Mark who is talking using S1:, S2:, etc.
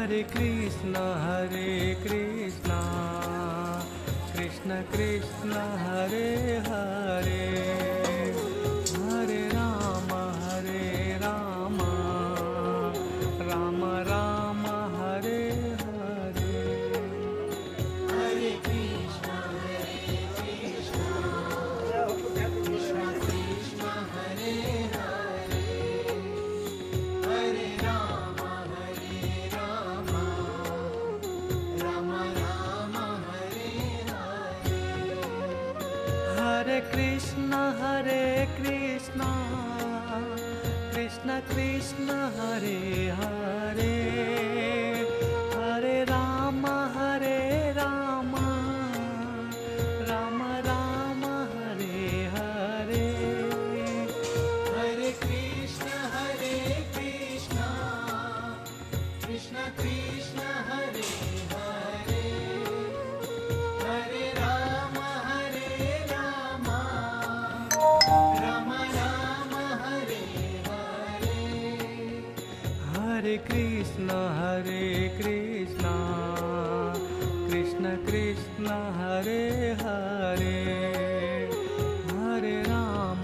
S1: Hare Krishna Krishna Krishna Hare Hare Hare Ram Ram Ram Hare Hare
S2: Hare Krishna Krishna Krishna Hare Hare Hare Ram Ram Ram Hare Hare
S1: Hare Krishna Krishna Krishna Hare Hare Hare Ram Ram Ram Hare Hare
S2: Hare Krishna Krishna Krishna Hare Hare Hare Ram Ram Ram Hare Hare
S1: Hare Krishna Krishna Krishna Hare Hare Hare Ram